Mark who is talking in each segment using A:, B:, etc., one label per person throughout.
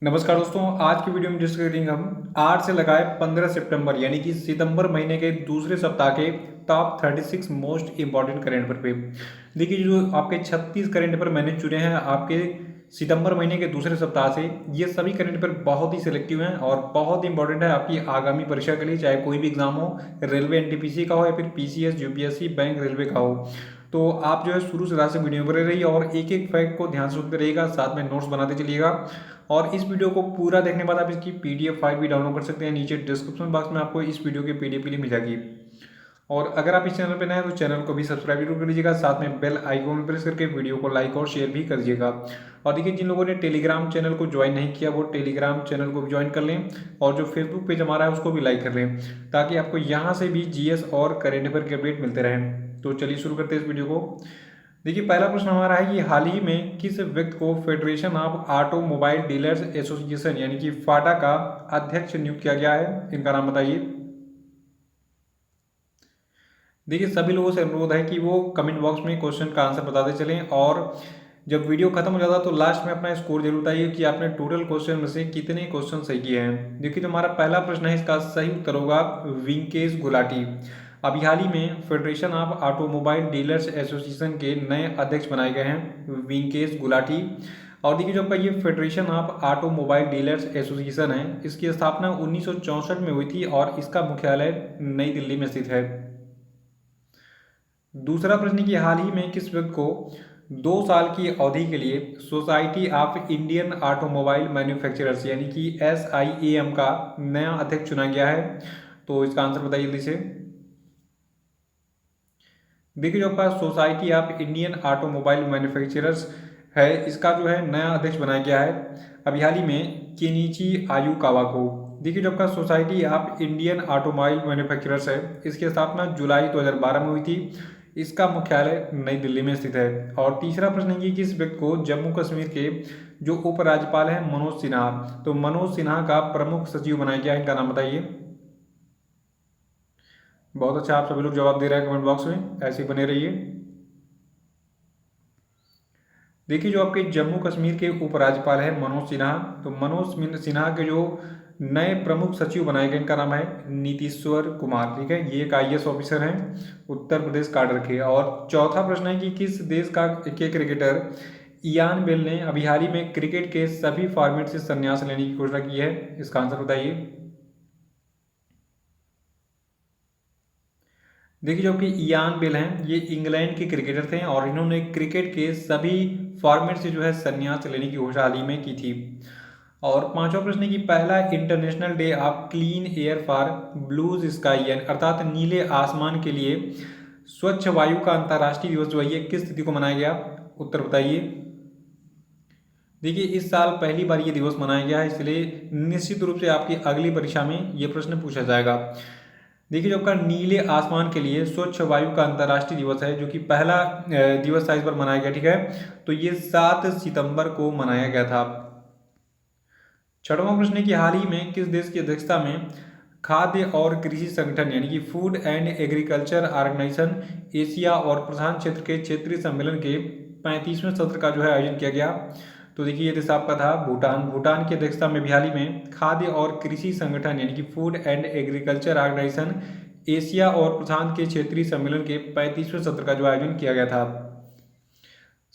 A: नमस्कार दोस्तों, आज की वीडियो में डिस्कस करेंगे हम 8 से लगाए 15 सितंबर यानी कि सितंबर महीने के दूसरे सप्ताह के top 36 most important current affair पे। देखिए, जो आपके 36 करंट अफेयर मैंने चुने हैं आपके सितंबर महीने के दूसरे सप्ताह से, ये सभी करंट अफेयर बहुत ही सिलेक्टिव हैं और बहुत इंपॉर्टेंट है आपकी आगामी परीक्षा के लिए, चाहे कोई भी एग्जाम हो, रेलवे एनटीपीसी का हो या फिर पीसीएस यूपीएससी बैंक रेलवे का हो। तो आप जो है शुरू से लास्ट से वीडियो बने रहिए और एक एक फैक्ट को ध्यान से सुनते रहिएगा, साथ में नोट्स बनाते चलिएगा। और इस वीडियो को पूरा देखने के बाद आप इसकी पीडीएफ फाइल भी डाउनलोड कर सकते हैं। नीचे डिस्क्रिप्शन बॉक्स में आपको इस वीडियो की पीडीएफ के लिए मिल जाएगी। और अगर आप इस चैनल पर नए हैं तो चैनल को भी सब्सक्राइब जरूर कर लीजिएगा, साथ में बेल आइकॉन प्रेस करके वीडियो को लाइक और शेयर भी कर दीजिएगा। और देखिए, जिन लोगों ने टेलीग्राम चैनल को ज्वाइन नहीं किया वो टेलीग्राम चैनल को भी ज्वाइन कर लें और जो फेसबुक पेज हमारा है उसको भी लाइक कर लें, ताकि आपको यहाँ से भी जीएस और करेंट अफेयर के अपडेट मिलते रहें। तो चलिए शुरू करते हैं इस वीडियो को। देखिए, पहला प्रश्न हमारा है कि हाल ही में किस व्यक्ति को federation of automobile dealers association यानी कि फाटा का अध्यक्ष नियुक्त किया गया है? इनका नाम बताइए। देखिए, सभी लोगों से अनुरोध है कि वो कमेंट बॉक्स में क्वेश्चन का आंसर बताते चलें और जब वीडियो खत्म हो जाता है तो लास्ट में अपना स्कोर जरूर बताइए कि आपने टोटल क्वेश्चन में से कितने क्वेश्चन सही किए हैं। देखिए, तो हमारा पहला प्रश्न है, इसका सही उत्तर होगा विंकेश गुलाटी। अभी हाल ही में federation of automobile dealers association के नए अध्यक्ष बनाए गए हैं विंकेश गुलाटी। और देखिए, जो आपका ये federation of automobile dealers association है, इसकी स्थापना 1964 में हुई थी और इसका मुख्यालय नई दिल्ली में स्थित है। दूसरा प्रश्न कि हाल ही में किस व्यक्ति को 2 साल की अवधि के लिए society of Indian automobile manufacturers यानी कि SIAM का नया अध्यक्ष चुना गया है? तो इसका आंसर बताइए जल्दी से। देखिए, जो आपका society of Indian automobile manufacturers है, इसका जो है नया अध्यक्ष बनाया गया है अभी हाल ही में केनिची आयुकावा को। देखिए, जो आपका society of Indian automobile manufacturers है, इसकी स्थापना जुलाई 2012 में हुई थी। इसका मुख्यालय नई दिल्ली में स्थित है। और तीसरा प्रश्न है कि किस व्यक्ति को जम्मू कश्मीर के जो उपराज्यपाल हैं मनोज सिन्हा, तो मनोज सिन्हा का प्रमुख सचिव बनाया गया है? इनका नाम बताइए। बहुत अच्छा, आप सभी लोग जवाब दे रहे हैं कमेंट बॉक्स में, ऐसे ही बने रहिए। देखिए, जो आपके जम्मू कश्मीर के उपराज्यपाल हैं मनोज सिन्हा, तो मनोज सिन्हा के जो नए प्रमुख सचिव बनाए गए इनका नाम है नीतीश्वर कुमार। ठीक है, ये एक IAS ऑफिसर हैं उत्तर प्रदेश काडर के। और चौथा प्रश्न है कि किस देश के क्रिकेटर इयान बेल ने अभी हाल ही में क्रिकेट के सभी फॉर्मेट से संन्यास लेने की घोषणा की है? इसका आंसर बताइए। देखिए, जो कि इयान बेल हैं, ये इंग्लैंड के क्रिकेटर थे और इन्होंने क्रिकेट के सभी फॉर्मेट से जो है संन्यास लेने की घोषणा हाल ही में की थी। और पांचवा प्रश्न है कि पहला international day of clean air for blues sky अर्थात नीले आसमान के लिए स्वच्छ वायु का अंतर्राष्ट्रीय दिवस जो है ये किस तिथि को मनाया गया? उत्तर बताइए। देखिए, इस साल पहली बार ये दिवस मनाया गया है, इसलिए निश्चित रूप से आपकी अगली परीक्षा में ये प्रश्न पूछा जाएगा। देखिए, जो आपका नीले आसमान के लिए स्वच्छ वायु का अंतर्राष्ट्रीय दिवस है, जो कि पहला दिवस था इस बार मनाया गया। ठीक है, तो ये 7 सितंबर को मनाया गया था। छठवां प्रश्न है कि हाल ही में किस देश की अध्यक्षता में खाद्य और कृषि संगठन यानी कि food and agriculture organisation Asia और प्रशांत क्षेत्र के क्षेत्रीय सम्मेलन के 35वें सत्र का जो है आयोजन किया गया? तो देखिए, ये देश आपका था भूटान। भूटान की अध्यक्षता में भी हाल ही में खाद्य और कृषि संगठन यानी कि food and agriculture organisation Asia और प्रशांत के क्षेत्रीय सम्मेलन के 35वें सत्र का जो आयोजन किया गया था।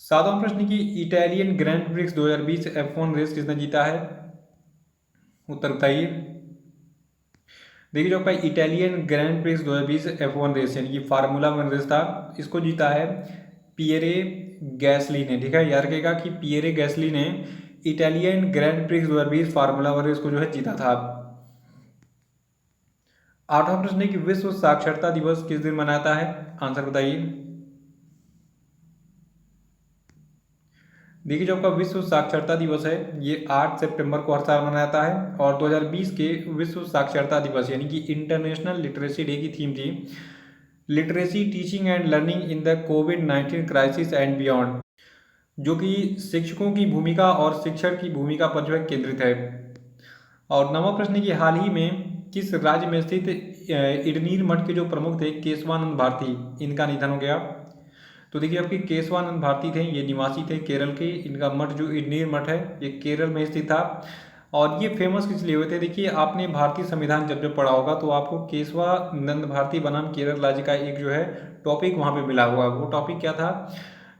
A: सातवां प्रश्न की Italian Grand Prix 2020 F1 race किसने जीता है? उत्तर बताइए। देखिए, जो आपका Italian Grand Prix 2020 F1 race यानी कि फार्मूला 1 रेस था, इसको जीता है पियरे गैसली ने। ठीक है, याद रखिएगा कि पियरे गैसली ने Italian Grand Prix 2020 formula 1 race को जो है जीता था। आठवां प्रश्न है कि विश्व साक्षरता दिवस किस दिन मनाता है? आंसर बताइए। देखिए, जो आपका विश्व साक्षरता दिवस है ये 8 सितंबर को हर साल मनाया जाता है और 2020 के विश्व साक्षरता दिवस यानी कि इंटरनेशनल लिटरेसी डे की थीम थी literacy teaching and learning in the covid crisis and beyond, जो कि शिक्षकों की भूमिका और शिक्षण की भूमिका पर जो है केंद्रित है। और नवा प्रश्न की हाल ही में किस राज्य में स्थित इडनीर मठ के जो प्रमुख थे केशवानंद भारती, इनका निधन हो गया? तो देखिए, आपके केशवानंद भारती थे, ये निवासी थे केरल के। इनका मठ जो इडनीर मठ है ये केरल में स्थित था और ये फेमस किस लिए हुए थे? देखिए, आपने भारतीय संविधान जब जब पढ़ा होगा तो आपको केशवानंद भारती बनाम केरल का एक जो है टॉपिक वहाँ पे मिला हुआ है। वो टॉपिक क्या था?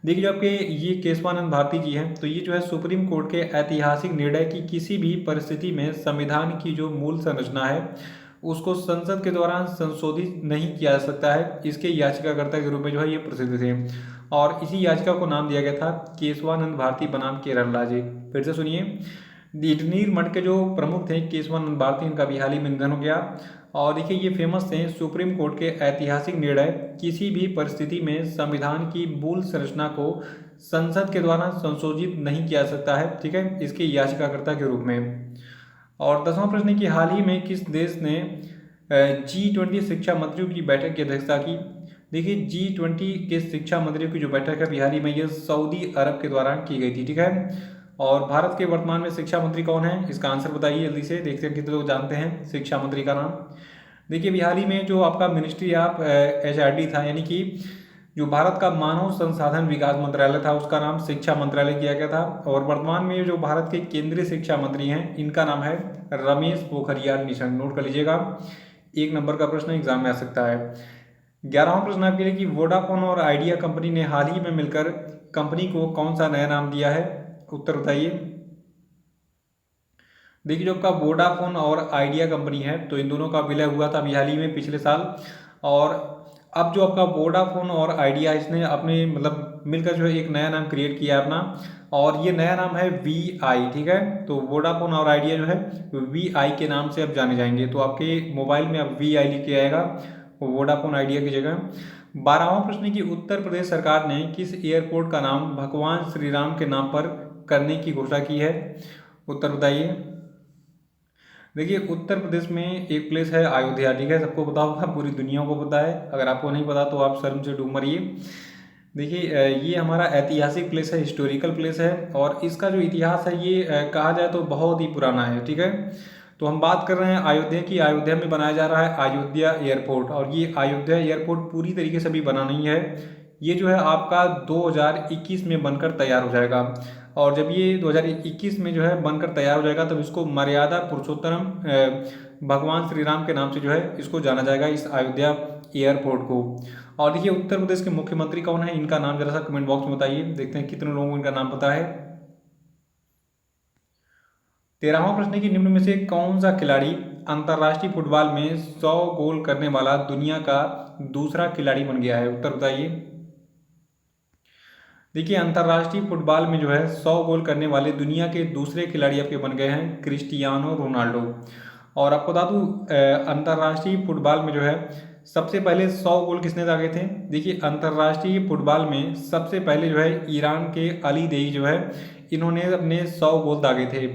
A: देखिए, जो आपके ये केशवानंद भारती जी हैं, तो ये जो है सुप्रीम कोर्ट के ऐतिहासिक निर्णय की किसी भी परिस्थिति में संविधान की जो मूल संरचना है उसको संसद के दौरान संशोधित नहीं किया जा सकता है, इसके याचिकाकर्ता के रूप में जो है ये प्रसिद्ध थे। और इसी याचिका को नाम दिया गया था केशवानंद भारती बनाम केरल जी। फिर से सुनिए, इंजीनियर मठ के जो प्रमुख थे केशवानंद भारती, इनका भी हाल ही में निधन हो गया। और देखिए, ये फेमस थे सुप्रीम कोर्ट के ऐतिहासिक निर्णय किसी भी परिस्थिति में संविधान की मूल संरचना को संसद के द्वारा संशोधित नहीं किया जा सकता है, ठीक है, इसके याचिकाकर्ता के रूप में। और 10वां प्रश्न है कि हाल ही में किस देश ने G20 शिक्षा मंत्रियों की बैठक की अध्यक्षता की? देखिए, G20 के शिक्षा मंत्रियों की जो बैठक है हाल ही में ये सऊदी अरब के द्वारा की गई थी, ठीक है। और भारत के वर्तमान में शिक्षा मंत्री कौन है? इसका आंसर बताइए जल्दी से, देखते हैं कितने लोग जानते हैं शिक्षा मंत्री का नाम। देखिए, हाल ही में जो आपका मिनिस्ट्री ऑफ HRD था, यानी कि जो भारत का मानव संसाधन विकास मंत्रालय था, उसका नाम शिक्षा मंत्रालय किया गया था। और वर्तमान में जो भारत के केंद्रीय शिक्षा मंत्री हैं, इनका नाम है रमेश पोखरियाल निशंक। नोट कर लीजिएगा, 1 नंबर का प्रश्न एग्जाम में आ सकता है। 11वां प्रश्न आपके लिए कि वोडाफोन और आइडिया कंपनी ने हाल ही में मिलकर कंपनी को कौन सा नया नाम दिया है? उत्तर बताइए। देखिए, जो आपका वोडाफोन और आइडिया कंपनी है, तो इन दोनों का विलय हुआ था अभी हाल ही में पिछले साल। और अब जो आपका वोडाफोन और आइडिया, इसने अपने मतलब मिलकर जो है एक नया नाम क्रिएट किया अपना, और ये नया नाम है VI, ठीक है। तो वोडाफोन और आइडिया जो है VI के नाम से अब जाने जाएंगे। तो आपके मोबाइल में अब VI लिख के आएगा वोडाफोन आइडिया की जगह। 12वां प्रश्न की उत्तर प्रदेश सरकार ने किस एयरपोर्ट का नाम भगवान श्री राम के नाम पर करने की घोषणा की है? उत्तर बताइए। देखिए, उत्तर प्रदेश में एक प्लेस है अयोध्या, ठीक है, सबको पता होगा, पूरी दुनिया को पता है। अगर आपको नहीं पता तो आप शर्म से डूब मरिए। देखिए, ये हमारा ऐतिहासिक प्लेस है, हिस्टोरिकल प्लेस है, और इसका जो इतिहास है ये कहा जाए तो बहुत ही पुराना है, ठीक है। तो हम बात कर रहे हैं अयोध्या की। अयोध्या में बनाया जा रहा है अयोध्या एयरपोर्ट, और ये अयोध्या एयरपोर्ट पूरी तरीके से अभी बना नहीं है। ये जो है आपका 2021 में बनकर तैयार हो जाएगा। और जब ये 2021 में जो है बनकर तैयार हो जाएगा, तब इसको मर्यादा पुरुषोत्तम भगवान श्री राम के नाम से जो है इसको जाना जाएगा, इस अयोध्या एयरपोर्ट को। और देखिए, उत्तर प्रदेश के मुख्यमंत्री कौन है, इनका नाम जरा सा कमेंट बॉक्स में बताइए, देखते हैं कितने लोगों को इनका नाम पता है। 13वां प्रश्न की निम्न में से कौन सा खिलाड़ी अंतर्राष्ट्रीय फुटबॉल में 100 गोल करने वाला दुनिया का दूसरा खिलाड़ी बन गया है? उत्तर बताइए। देखिए, अंतर्राष्ट्रीय फुटबॉल में जो है 100 गोल करने वाले दुनिया के दूसरे खिलाड़ी आपके बन गए हैं क्रिस्टियानो रोनाल्डो। और आपको बता दूं, अंतर्राष्ट्रीय फुटबॉल में जो है सबसे पहले 100 गोल किसने दागे थे? देखिए, अंतर्राष्ट्रीय फुटबॉल में सबसे पहले जो है ईरान के अली देई जो है, इन्होंने अपने 100 गोल दागे थे।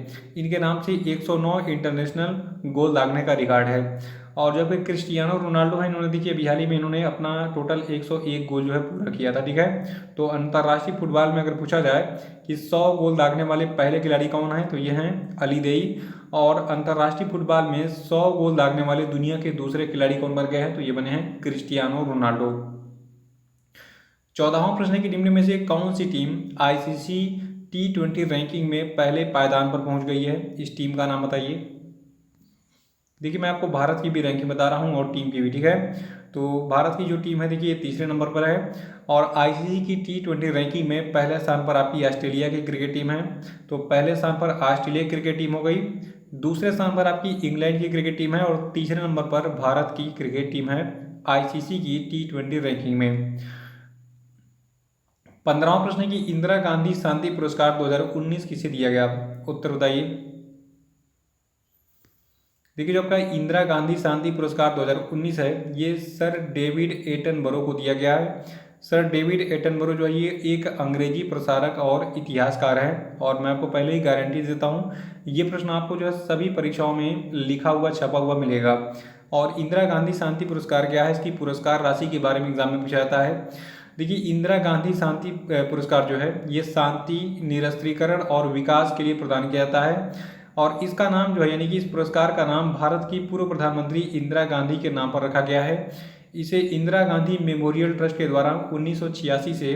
A: इनके नाम से 109 इंटरनेशनल गोल दागने का रिकॉर्ड है। और जब क्रिस्टियानो रोनाल्डो है, इन्होंने देखिए अभी हाल ही में इन्होंने अपना टोटल 101 गोल जो है पूरा किया था, ठीक है। तो अंतर्राष्ट्रीय फुटबॉल में अगर पूछा जाए कि 100 गोल दागने वाले पहले खिलाड़ी कौन है, तो ये हैं अली देई। और अंतर्राष्ट्रीय फुटबॉल में 100 गोल दागने वाले दुनिया के दूसरे खिलाड़ी कौन बन गए हैं, तो ये बने हैं क्रिस्टियानो रोनाल्डो। 14वां प्रश्न की निम्न में से कौन सी टीम ICC T20 रैंकिंग में पहले पायदान पर पहुंच गई है? इस टीम का नाम बताइए। देखिए, मैं आपको भारत की भी रैंकिंग बता रहा हूँ और टीम की भी, ठीक है। तो भारत की जो टीम है देखिए ये तीसरे नंबर पर है। और ICC की T20 रैंकिंग में पहले स्थान पर आपकी ऑस्ट्रेलिया की क्रिकेट टीम है। तो पहले स्थान पर ऑस्ट्रेलिया क्रिकेट टीम हो गई, दूसरे स्थान पर आपकी इंग्लैंड की क्रिकेट टीम है, और तीसरे नंबर पर भारत की क्रिकेट टीम है ICC की T20 रैंकिंग में। 15वां प्रश्न की इंदिरा गांधी शांति पुरस्कार 2019 किसे दिया गया? उत्तर बताइए। देखिए, जो आपका इंदिरा गांधी शांति पुरस्कार 2019 है, ये सर डेविड एटनबरो को दिया गया है। सर डेविड एटनबरो जो है ये एक अंग्रेजी प्रसारक और इतिहासकार है। और मैं आपको पहले ही गारंटी देता हूँ, ये प्रश्न आपको जो है सभी परीक्षाओं में लिखा हुआ छपा हुआ मिलेगा। और इंदिरा गांधी शांति पुरस्कार क्या है, इसकी पुरस्कार राशि के बारे में एग्जाम में पूछा जाता है। देखिए, इंदिरा गांधी शांति पुरस्कार जो है ये शांति, निरस्त्रीकरण और विकास के लिए प्रदान किया जाता है। और इसका नाम जो है, यानी कि इस पुरस्कार का नाम भारत की पूर्व प्रधानमंत्री इंदिरा गांधी के नाम पर रखा गया है। इसे इंदिरा गांधी मेमोरियल ट्रस्ट के द्वारा 1986 से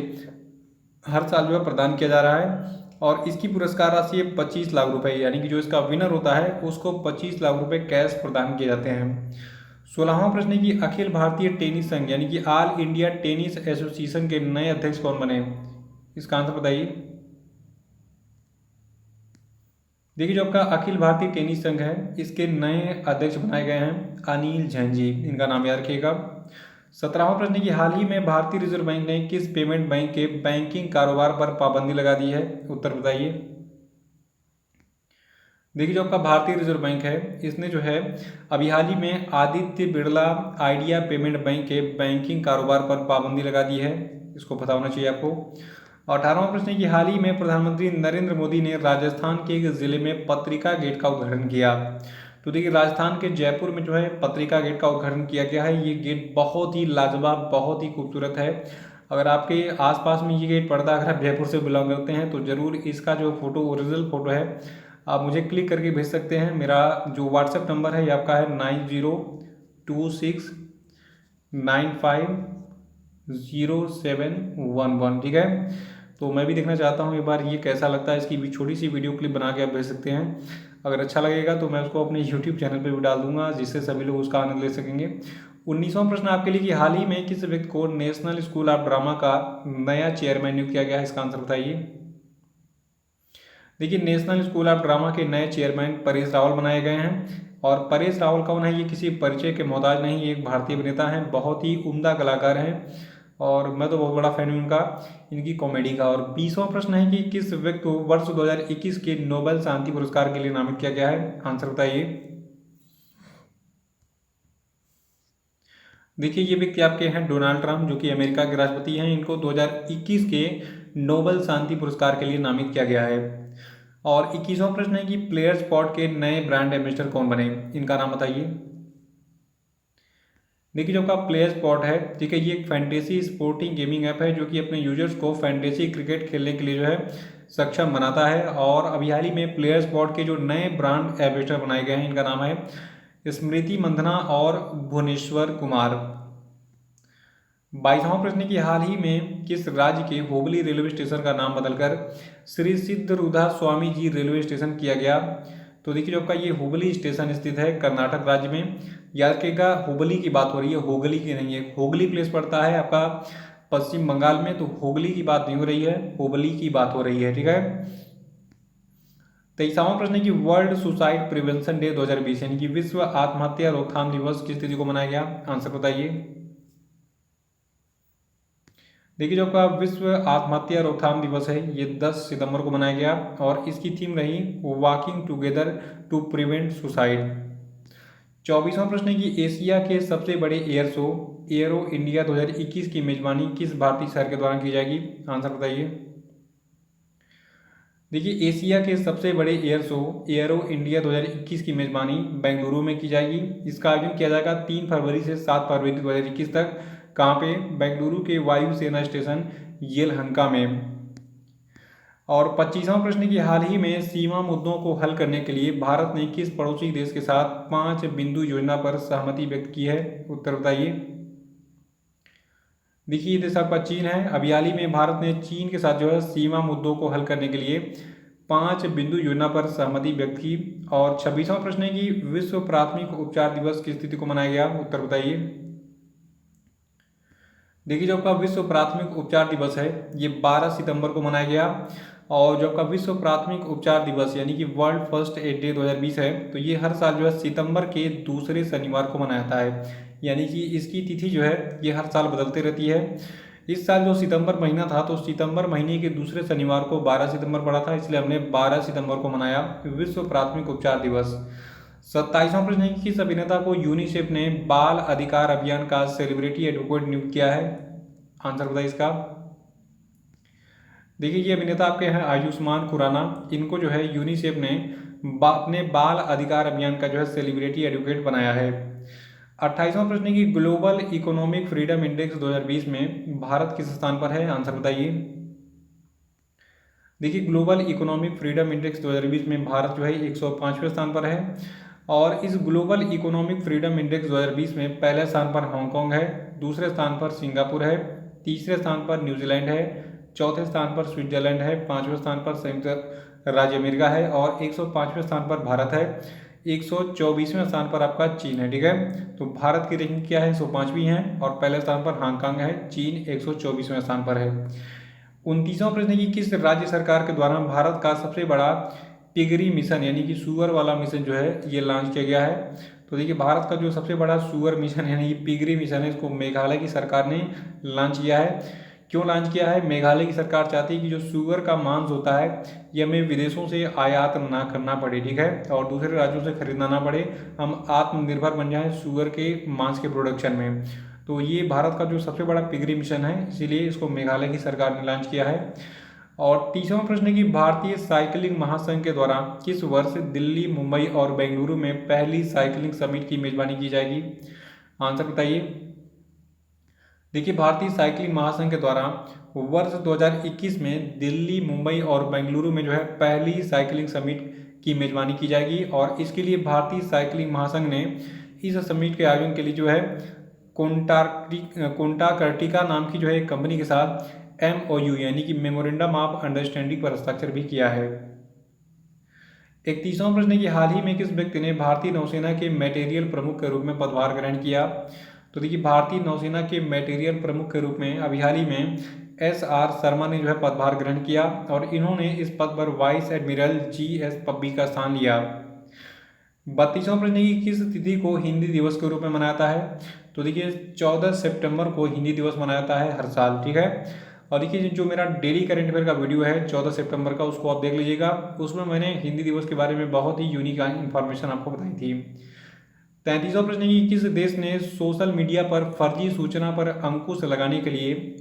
A: हर साल जो है प्रदान किया जा रहा है। और इसकी पुरस्कार राशि है 25 लाख रुपए, यानी कि जो इसका विनर होता है उसको 25 लाख रुपए कैश प्रदान किए जाते हैं। 16वां प्रश्न है कि अखिल भारतीय टेनिस संघ यानी कि ऑल इंडिया टेनिस एसोसिएशन के नए अध्यक्ष कौन बने? इसका आंसर बताइए। देखिए जो आपका अखिल भारतीय टेनिस संघ है इसके नए अध्यक्ष बनाए गए हैं अनिल जैन जी, इनका नाम याद रखिएगा। 17वां प्रश्न है कि हाल ही में भारतीय रिजर्व बैंक ने किस पेमेंट बैंक के बैंकिंग कारोबार पर पाबंदी लगा दी है? उत्तर बताइए। देखिए जो आपका भारतीय रिजर्व बैंक है इसने जो है अभी हाल ही में Aditya Birla idea payment bank के बैंकिंग कारोबार पर पाबंदी लगा दी है, इसको पता होना चाहिए आपको। 18वां प्रश्न है कि हाल ही में प्रधानमंत्री नरेंद्र मोदी ने राजस्थान के एक जिले में पत्रिका गेट का उद्घाटन किया। तो देखिए राजस्थान के जयपुर में जो है पत्रिका गेट का उद्घाटन किया गया है। ये गेट बहुत ही लाजवाब, बहुत ही खूबसूरत है। अगर आपके आसपास में ये गेट पड़ता है, अगर आप जयपुर से बिलोंग करते हैं तो ज़रूर इसका जो फोटो ओरिजिनल फोटो है आप मुझे क्लिक करके भेज सकते हैं। मेरा जो व्हाट्सएप नंबर है ये आपका है 9026950711, ठीक है। तो मैं भी देखना चाहता हूँ एक बार ये कैसा लगता है। इसकी भी छोटी सी वीडियो क्लिप बना के आप भेज सकते हैं। अगर अच्छा लगेगा तो मैं उसको अपने यूट्यूब चैनल पर भी डाल दूंगा जिससे सभी लोग उसका आनंद ले सकेंगे। 19वां प्रश्न आपके लिए कि हाल ही में किस व्यक्ति को नेशनल स्कूल ऑफ ड्रामा का नया चेयरमैन नियुक्त किया गया है? इसका आंसर बताइए। देखिए नेशनल स्कूल ऑफ ड्रामा के नए चेयरमैन परेश रावल बनाए गए हैं। और परेश रावल कौन है? ये किसी परिचय के मोहताज नहीं, ये एक भारतीय अभिनेता हैं, बहुत ही उम्दा कलाकार हैं और मैं तो बहुत बड़ा फैन हूँ उनका, इनकी कॉमेडी का। और 20वां प्रश्न है कि किस व्यक्ति को वर्ष 2021 के नोबेल शांति पुरस्कार के लिए नामित किया गया है? आंसर बताइए। देखिए ये व्यक्ति आपके हैं डोनाल्ड ट्रंप, जो कि अमेरिका के राष्ट्रपति हैं। इनको 2021 के नोबेल शांति पुरस्कार के लिए नामित किया गया है। और 21वां प्रश्न है कि प्लेयर स्पॉट के नए ब्रांड एम्बेसडर कौन बने? इनका नाम बताइए। देखिए जो आपका प्लेयर स्पॉट है, ठीक है, ये एक फैंटेसी स्पोर्टिंग गेमिंग ऐप है जो कि अपने यूजर्स को फैंटेसी क्रिकेट खेलने के लिए जो है सक्षम बनाता है। और अभी हाल ही में प्लेयर स्पॉट के जो नए ब्रांड एम्बेसडर बनाए गए हैं इनका नाम है स्मृति मंधना और भुवनेश्वर कुमार। 22वां प्रश्न की हाल ही में किस राज्य के हुबली रेलवे स्टेशन का नाम बदलकर श्री सिद्धरूधा स्वामी जी रेलवे स्टेशन किया गया? तो देखिए जो आपका ये हुबली स्टेशन स्थित है कर्नाटक राज्य में। याद रखिएगा हुबली की बात हो रही है, हुगली की नहीं है। हुगली प्लेस पड़ता है आपका पश्चिम बंगाल में, तो हुगली की बात नहीं हो रही है, हुबली की बात हो रही है, ठीक है। 23वां प्रश्न है कि वर्ल्ड सुसाइड प्रिवेंशन डे 2020 यानी कि विश्व आत्महत्या रोकथाम दिवस किस तिथि को मनाया गया? आंसर बताइए। देखिए जो आपका विश्व आत्महत्या रोकथाम दिवस है ये 10 सितंबर को मनाया गया और इसकी थीम रही walking together to prevent suicide. 24वां प्रश्न है कि एशिया के सबसे बड़े एयर शो एयरो इंडिया 2021 की मेजबानी किस भारतीय शहर के द्वारा की जाएगी? आंसर बताइए। देखिए एशिया के सबसे बड़े एयर शो एयरो इंडिया 2021 की मेजबानी बेंगलुरु में की जाएगी। इसका आयोजन किया जाएगा 3 फरवरी से 7 फरवरी 2021 तक। कहाँ पे? बेंगलुरु के वायुसेना स्टेशन येलहंका में। और 25वां प्रश्न की हाल ही में सीमा मुद्दों को हल करने के लिए भारत ने किस पड़ोसी देश के साथ 5 बिंदु योजना पर सहमति व्यक्त की है? उत्तर बताइए। देखिए ये देश आपका चीन है। अभी हाल ही में भारत ने चीन के साथ जो है सीमा मुद्दों को हल करने के लिए 5 बिंदु योजना पर सहमति व्यक्त की। और 26वां प्रश्न है कि विश्व प्राथमिक उपचार दिवस किस तिथि को मनाया गया? उत्तर बताइए। देखिए जो आपका विश्व प्राथमिक उपचार दिवस है ये 12 सितंबर को मनाया गया। और जो आपका विश्व प्राथमिक उपचार दिवस यानी कि वर्ल्ड फर्स्ट एड डे 2020 है तो ये हर साल जो है सितंबर के दूसरे शनिवार को मनाया जाता है। यानी कि इसकी तिथि जो है ये हर साल बदलती रहती है। इस साल जो सितंबर महीना था तो सितंबर महीने के दूसरे शनिवार को 12 सितंबर पड़ा था, इसलिए हमने 12 सितंबर को मनाया विश्व प्राथमिक उपचार दिवस। 27वां प्रश्न है कि किस अभिनेता को यूनिसेफ ने बाल अधिकार अभियान का सेलिब्रिटी एडवोकेट नियुक्त किया है? आंसर बताइए इसका। देखिए ये अभिनेता आपके हैं आयुष्मान खुराना। इनको जो है यूनिसेफ ने अपने बाल अधिकार अभियान का जो है सेलिब्रिटी एडवोकेट बनाया है। 28वां प्रश्न है कि ग्लोबल इकोनॉमिक फ्रीडम इंडेक्स 2020 में भारत किस स्थान पर है? आंसर बताइए। देखिए ग्लोबल इकोनॉमिक फ्रीडम इंडेक्स 2020 में भारत जो है 105वें स्थान पर है। और इस ग्लोबल इकोनॉमिक फ्रीडम इंडेक्स 2020 में पहले स्थान पर हांगकांग है, दूसरे स्थान पर सिंगापुर है, तीसरे स्थान पर न्यूजीलैंड है, चौथे स्थान पर स्विट्जरलैंड है, 5वें स्थान पर संयुक्त राज्य अमेरिका है और 105वें स्थान पर भारत है, 124वें स्थान पर आपका चीन है। ठीक है, तो भारत की रैंकिंग क्या है, 105वीं है और पहले स्थान पर हांगकांग है, चीन 124वें स्थान पर है। 29वां प्रश्न है कि किस राज्य सरकार के द्वारा भारत का सबसे बड़ा पिगरी मिशन यानी कि सुअर वाला मिशन जो है ये लॉन्च किया गया है। तो देखिए भारत का जो सबसे बड़ा सुअर मिशन यानी कि पिगरी मिशन है, इसको मेघालय की सरकार ने लॉन्च किया है। क्यों लॉन्च किया है? मेघालय की सरकार चाहती है कि जो सुअर का मांस होता है ये हमें विदेशों से आयात ना करना पड़े, ठीक है, और दूसरे राज्यों से खरीदना ना पड़े, हम आत्मनिर्भर बन जाएं सुअर के मांस के प्रोडक्शन में। तो ये भारत का जो सबसे बड़ा पिगरी मिशन है, इसीलिए इसको मेघालय की सरकार ने लॉन्च किया है। और 30वां प्रश्न है कि भारतीय साइकिलिंग महासंघ के द्वारा किस वर्ष दिल्ली, मुंबई और बेंगलुरु में पहली साइकिलिंग समिट की मेजबानी की जाएगी? आंसर बताइए। देखिए भारतीय साइकिलिंग महासंघ के द्वारा वर्ष 2021 में दिल्ली, मुंबई और बेंगलुरु में जो है पहली साइकिलिंग समिट की मेजबानी की जाएगी और इसके लिए भारतीय साइकिलिंग महासंघ ने इस समिट के आयोजन के लिए जो है कोंटाकर्टिका नाम की जो है एक कंपनी के साथ MOU यानी कि मेमोरेंडम ऑफ अंडरस्टैंडिंग पर हस्ताक्षर भी किया है। 31वां प्रश्न है कि हाल ही में किस व्यक्ति ने भारतीय नौसेना के मटेरियल प्रमुख के रूप में पदभार ग्रहण किया? तो देखिए भारतीय नौसेना के मटेरियल प्रमुख के रूप में अभी हाल ही में SR शर्मा ने जो है पदभार ग्रहण किया और इन्होंने इस पद पर वाइस एडमिरल GS पब्बी का स्थान लिया। 32वां प्रश्न है कि किस तिथि को हिंदी दिवस के रूप में मनाया जाता है? तो देखिए 14 सितंबर को हिंदी दिवस मनाया जाता है हर साल, ठीक है। और देखिए जो मेरा डेली करंट अफेयर का वीडियो है 14 सितंबर का, उसको आप देख लीजिएगा, उसमें मैंने हिंदी दिवस के बारे में बहुत ही यूनिक इन्फॉर्मेशन आपको बताई थी। 33वां प्रश्न है कि किस देश ने सोशल मीडिया पर फर्जी सूचना पर अंकुश लगाने के लिए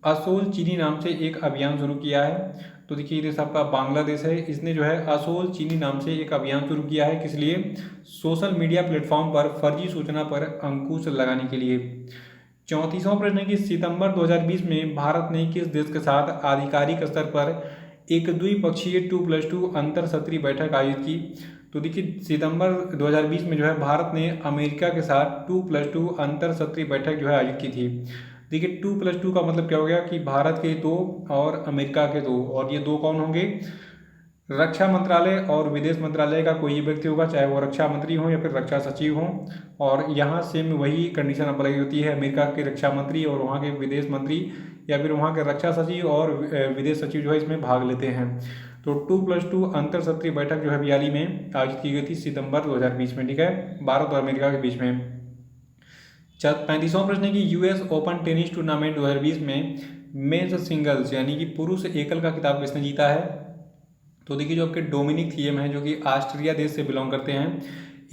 A: असोल चीनी नाम से एक अभियान शुरू किया है? तो देखिए ये देश आपका बांग्लादेश है, इसने जो है असोल चीनी नाम से एक अभियान शुरू किया है, किस लिए? सोशल मीडिया प्लेटफॉर्म पर फर्जी सूचना पर अंकुश लगाने के लिए। 34वां प्रश्न है कि सितंबर 2020 में भारत ने किस देश के साथ आधिकारिक स्तर पर एक द्विपक्षीय 2+2 अंतर सत्रीय बैठक आयोजित की? तो देखिए सितंबर 2020 में जो है भारत ने अमेरिका के साथ 2+2 अंतर सत्रीय बैठक जो है आयोजित की थी। देखिए 2+2 का मतलब क्या हो गया कि भारत के 2 और अमेरिका के 2, और ये 2 कौन होंगे? रक्षा मंत्रालय और विदेश मंत्रालय का कोई व्यक्ति होगा, चाहे वो रक्षा मंत्री हो या फिर रक्षा सचिव हो, और यहाँ सेम वही कंडीशन अप्लाई होती है, अमेरिका के रक्षा मंत्री और वहाँ के विदेश मंत्री या फिर वहाँ के रक्षा सचिव और विदेश सचिव जो है इसमें भाग लेते हैं। तो 2+2 अंतर सत्रीय बैठक जो है हाल ही में आयोजित की गई थी सितंबर 2020 में, ठीक है, भारत और अमेरिका के बीच में। 35वां प्रश्न है कि US ओपन टेनिस टूर्नामेंट 2020 में मेंस सिंगल्स यानी कि पुरुष एकल का खिताब किसने जीता है? तो देखिए जो आपके डोमिनिक थिएम है जो कि ऑस्ट्रिया देश से बिलोंग करते हैं,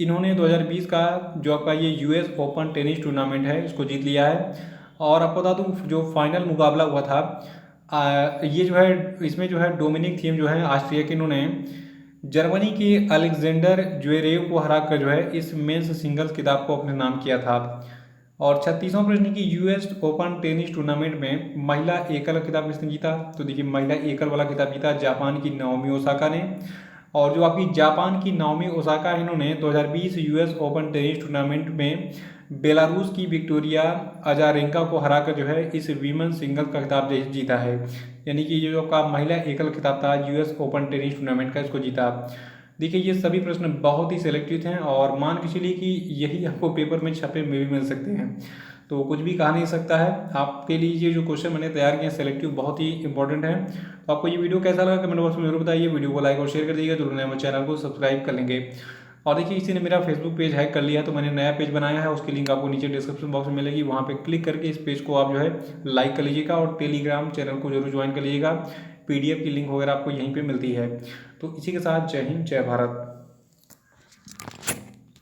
A: इन्होंने 2020 का जो आपका ये US ओपन टेनिस टूर्नामेंट है इसको जीत लिया है। और आपको बता दूं जो फाइनल मुकाबला हुआ था ये जो है इसमें जो है डोमिनिक थिएम जो है ऑस्ट्रिया के, इन्होंने जर्मनी के अलेक्जेंडर ज्वेरेव को हराकर जो है इस मेंस सिंगल्स खिताब को अपने नाम किया था। और 36वां प्रश्न की US ओपन टेनिस टूर्नामेंट में महिला एकल खिताब किसने जीता? तो देखिए महिला एकल वाला खिताब जीता जापान की नाओमी ओसाका ने। और जो आपकी जापान की नाओमी ओसाका इन्होंने 2020 US ओपन टेनिस टूर्नामेंट में बेलारूस की विक्टोरिया अजारेंका को हराकर जो है इस वीमेन सिंगल का खिताब जीता है, यानी कि ये जो आपका महिला एकल खिताब था US ओपन टेनिस टूर्नामेंट का, इसको जीता। देखिए ये सभी प्रश्न बहुत ही सिलेक्टिव हैं और मान के चलिए कि यही आपको पेपर में छपे में भी मिल सकते हैं, तो कुछ भी कहा नहीं सकता है। आपके लिए ये जो क्वेश्चन मैंने तैयार किए सिलेक्टिव बहुत ही इंपॉर्टेंट है। तो आपको ये वीडियो कैसा लगा कमेंट बॉक्स में जरूर बताइए, वीडियो को लाइक और शेयर कर दीजिएगा, जरूर हमारे चैनल को सब्सक्राइब कर लेंगे। और देखिए किसी ने मेरा फेसबुक पेज हैक कर लिया, तो मैंने नया पेज बनाया है, उसकी लिंक आपको नीचे डिस्क्रिप्शन बॉक्स में मिलेगी, वहाँ पे क्लिक करके इस पेज को आप जो है लाइक कर लीजिएगा और टेलीग्राम चैनल को जरूर ज्वाइन कर लीजिएगा, PDF की लिंक वगैरह आपको यहीं पे मिलती है। तो इसी के साथ जय हिंद, जय भारत।